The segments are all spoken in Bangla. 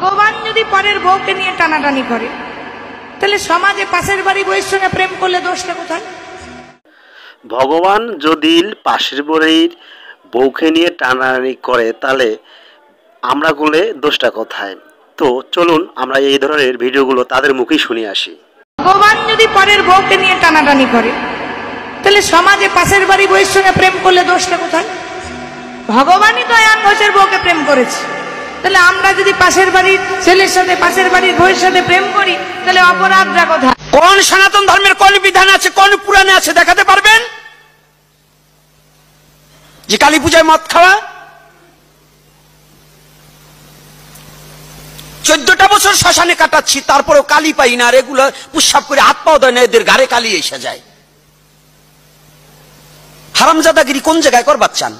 ভগবান যদি পরের বউকে নিয়ে টানাটানি করে, তাহলে সমাজে পাশের বাড়ি বউয়ের সঙ্গে প্রেম করলে দোষটা কোথায়? ভগবান যদি পাশের বাড়ির বউকে নিয়ে টানাটানি করে, তাহলে আমরা করলে দোষটা কোথায়? তো চলুন আমরা এই ধরনের ভিডিওগুলো তাদের মুখেই শুনে আসি। ভগবান যদি পরের বউকে নিয়ে টানাটানি করে, তাহলে সমাজে পাশের বাড়ি বউয়ের সঙ্গে প্রেম করলে দোষটা কোথায়? ভগবানই তো এক ঘোষের বউকে প্রেম করেছে, তাহলে আমরা যদি পাশের বাড়ির ছেলের সাথে পাশের বাড়ির বউয়ের সাথে প্রেম করি, তাহলে অপরাধটা কোথায়? কোন সনাতন ধর্মের কোন বিধান আছে, কোন পুরাণে আছে দেখাতে পারবেন যে কালী পূজায় মদ খাওয়া? 14টা বছর শ্মশানে কাটাচ্ছি, তারপরেও কালি পাই না। আর এগুলো পুষ্পাপ করে হাত পাও দেয় না, এদের ঘাড়ে কালি এসে যায়। হারামজাদাগিরি কোন জায়গায় করবার চান?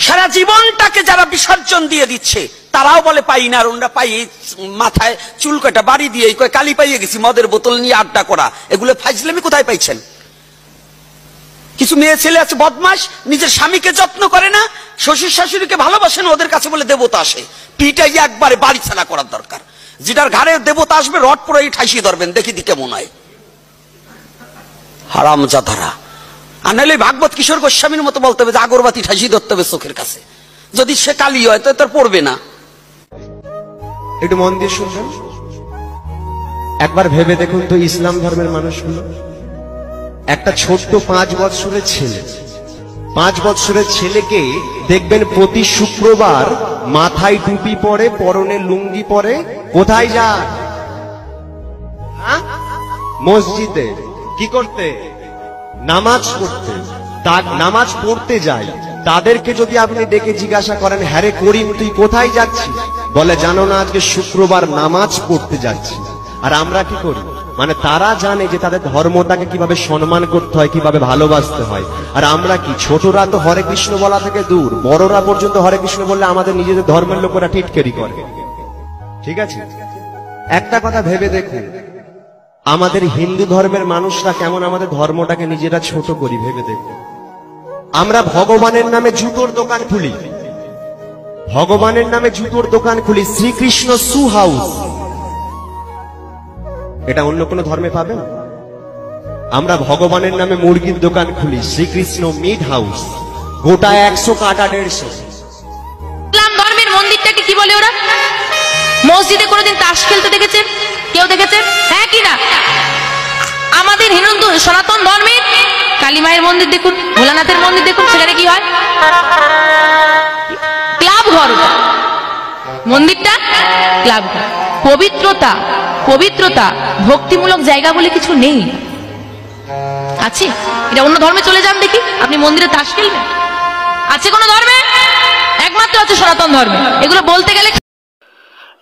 সারা জীবনটাকে যারা বিসর্জন দিয়ে দিচ্ছে, তারাও বলে পাই না। আর ওরা পাই, মাথায় চুল কাটা বাড়ি দিয়ে কালি পাইয়ে গেছি, মদের বোতল নিয়ে আড্ডা করা। এগুলো ফাইজলামি কোথায় পাইছেন? কিছু মেয়ে ছেলে আছে বদমাস, নিজের স্বামীকে যত্ন করে না, শ্বশুর শাশুড়িকে ভালোবাসে না, ওদের কাছে বলে দেবতা আসে। পিটাই একবারে বাড়ি ছাড়া করার দরকার। যেটার ঘাড়ে দেবতা আসবে রড পরে ঠাইসিয়ে ধরবেন, দেখি দি কেমন হয়। হারামজাদারা। আর নাহলে ভাগবত কিশোর গোস্বামীর মতো বলতে হবে যে আগরবাতি ঠাইসিয়ে ধরতে হবে চোখের কাছে। যদি সে কালি হয় তো তার পড়বে না। একটু মন দিয়ে শুনবেন, একবার ভেবে দেখুন তো ইসলাম ধর্মের মানুষগুলো। একটা ছোট্ট 5 বছরের ছেলে, 5 বছরের ছেলেকে দেখবেন প্রতি শুক্রবার মাথায় টুপি পরে, পরনে লুঙ্গি পরে কোথায় যায়? মসজিদে। কি করতে? নামাজ পড়তে। নামাজ পড়তে যায়। তাদেরকে যদি আপনি ডেকে জিজ্ঞাসা করেন, হ্যাঁ রে করিম তুই কোথায় যাচ্ছিস, বলে জানো না আজকে শুক্রবার নামাজ পড়তে যাচ্ছি। আর আমরা কি করি? মানে তারা জানে যে তাদের ধর্মটাকে কিভাবে সম্মান করতে হয়, কিভাবে ভালোবাসতে হয়। আর আমরা কি, ছোটরা তো হরে কৃষ্ণ বলা থেকে দূর, বড়রা পর্যন্ত হরে কৃষ্ণ বললে আমাদের নিজেদের ধর্মের লোকেরা টিটকারি করে। ঠিক আছে, একটা কথা ভেবে দেখুন, আমাদের হিন্দু ধর্মের মানুষরা কেমন আমাদের ধর্মটাকে নিজেরা ছোট করি ভেবে দেখুন। আমরা ভগবানের নামে জুতোর দোকান খুলি, ভগবানের নামে জুতোর দোকান খুলি, শ্রীকৃষ্ণ শু হাউস। এটা অন্য কোন ধর্মে পাবেন? আমরা ভগবানের নামে মুরগির দোকান খুলি, শ্রীকৃষ্ণ মিট হাউস। গোটা 100 কাটা 150। ইসলাম ধর্মের মন্দিরটাকে কি বলে ওরা? মসজিদে কোনোদিন তাস খেলতে দেখেছেন? কেউ দেখেছে? হ্যাঁ কি না? আমাদের হিন্দু সনাতন ধর্মের কালী মায়ের মন্দির দেখুন, ভোলানাথের মন্দির দেখুন, সেখানে কি হয়? ক্লাব ঘর। মন্দিরটা ক্লাব ঘর। পবিত্রতা, পবিত্রতা, ভক্তিমূলক জায়গা বলে কিছু নেই। আছে? এটা অন্য ধর্মে চলে যান দেখি, আপনি মন্দিরে তাস খেলবেন? আছে কোন ধর্মে? একমাত্র আছে সনাতন ধর্মে। এগুলো বলতে গেলে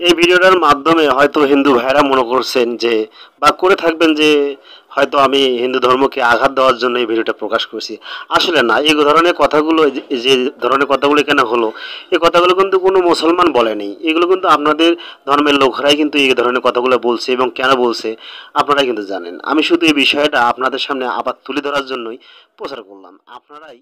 এই ভিডিওটার মাধ্যমে হয়তো হিন্দু ভাইরা মনে করছেন যে, বা করে থাকবেন যে হয়তো আমি হিন্দু ধর্মকে আঘাত দেওয়ার জন্য এই ভিডিওটা প্রকাশ করছি। আসলে না, এই ধরনের কথাগুলো, যে ধরনের কথাগুলো এখানে হলো, এই কথাগুলো কিন্তু কোনো মুসলমান বলেনি। এগুলো কিন্তু আপনাদের ধর্মের লোকরাই কিন্তু এই ধরনের কথাগুলো বলছে, এবং কেন বলছে আপনারাই কিন্তু জানেন। আমি শুধু এই বিষয়টা আপনাদের সামনে আবার তুলে ধরার জন্যই প্রচার করলাম। আপনারাই